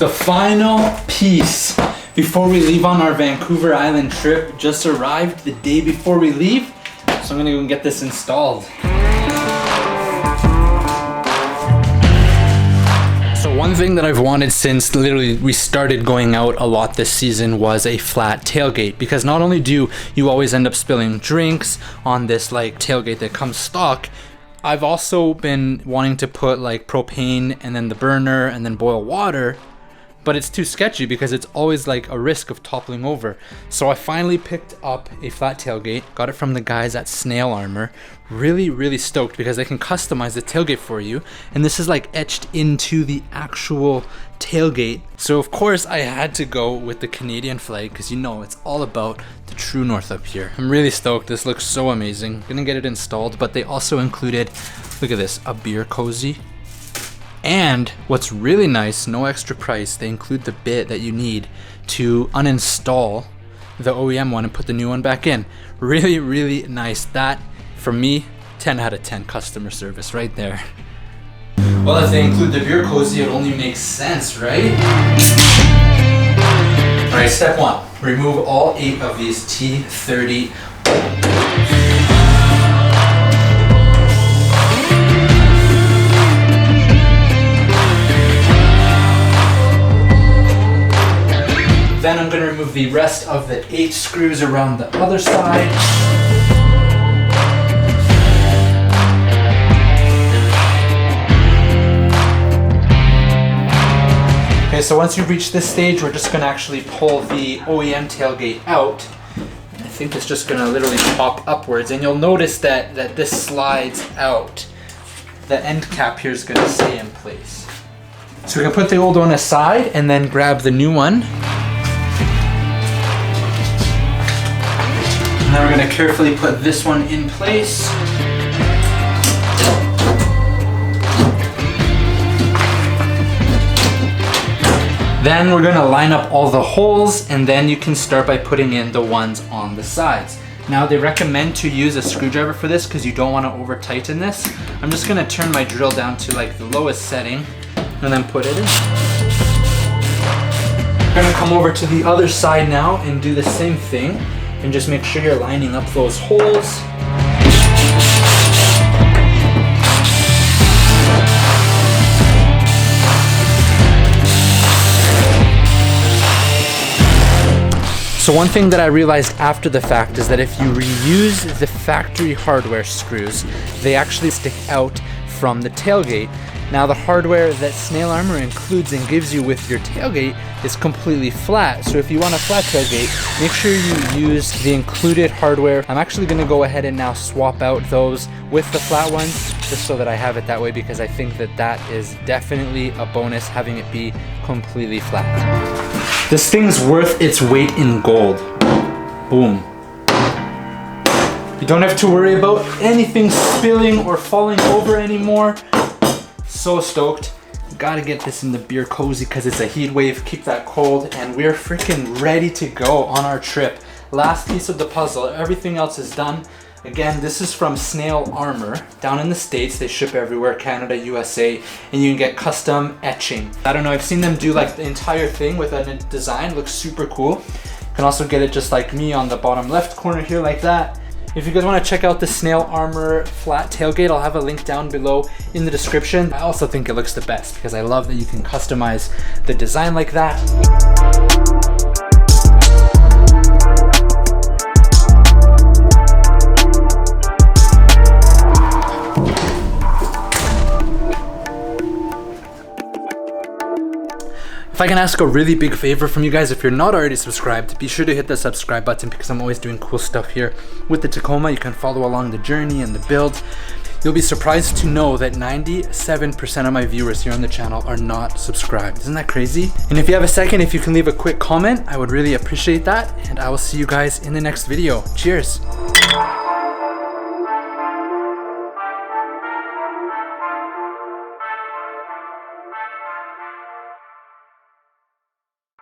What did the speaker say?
the final piece before we leave on our Vancouver Island trip. Just arrived the day before we leave, so I'm gonna go get this installed. So one thing that I've wanted since literally we started going out a lot this season was a flat tailgate, because not only do you always end up spilling drinks on this like tailgate that comes stock, I've also been wanting to put like propane and then the burner and then boil water, but it's too sketchy because it's always like a risk of toppling over. So I finally picked up a flat tailgate, got it from the guys at SnailArmor. Really stoked because they can customize the tailgate for you, and this is like etched into the actual tailgate. So of course I had to go with the Canadian flag because you know it's all about the true north up here. I'm really stoked. This looks so amazing. Gonna get it installed, but they also included, look at this, a beer cozy. And what's really nice, no extra price, they include the bit that you need to uninstall the OEM one and put the new one back in. Really nice. That, for me, 10 out of 10 customer service right there. Well, if they include the beer cozy, it only makes sense, right? All right, step one, remove all 8 of these T30. Then I'm going to remove the rest of the 8 screws around the other side. Okay, so once you reach this stage, we're just going to actually pull the OEM tailgate out. I think it's just going to literally pop upwards, and you'll notice that this slides out. The end cap here is going to stay in place. So we can put the old one aside and then grab the new one. And then we're going to carefully put this one in place. Then we're going to line up all the holes, and then you can start by putting in the ones on the sides. Now they recommend to use a screwdriver for this because you don't want to over tighten this. I'm just going to turn my drill down to like the lowest setting and then put it in. We're going to come over to the other side now and do the same thing, and just make sure you're lining up those holes. So one thing that I realized after the fact is that if you reuse the factory hardware screws, they actually stick out from the tailgate. Now the hardware that SnailArmor includes and gives you with your tailgate is completely flat. So if you want a flat tailgate, make sure you use the included hardware. I'm actually going to go ahead and now swap out those with the flat ones, just so that I have it that way, because I think that that is definitely a bonus, having it be completely flat. This thing's worth its weight in gold. Boom. You don't have to worry about anything spilling or falling over anymore. So stoked. Gotta get this in the beer cozy because it's a heat wave, keep that cold, and we're freaking ready to go on our trip. Last piece of the puzzle, everything else is done. Again, this is from SnailArmor. Down in the States, they ship everywhere, Canada, USA, and you can get custom etching. I don't know, I've seen them do like the entire thing with a design, looks super cool. You can also get it just like me on the bottom left corner here like that. If you guys want to check out the SnailArmor flat tailgate, I'll have a link down below in the description. I also think it looks the best because I love that you can customize the design like that. If I can ask a really big favor from you guys, if you're not already subscribed, be sure to hit the subscribe button because I'm always doing cool stuff here with the Tacoma. You can follow along the journey and the build. You'll be surprised to know that 97% of my viewers here on the channel are not subscribed. Isn't that crazy? And if you have a second, if you can leave a quick comment, I would really appreciate that. And I will see you guys in the next video. Cheers.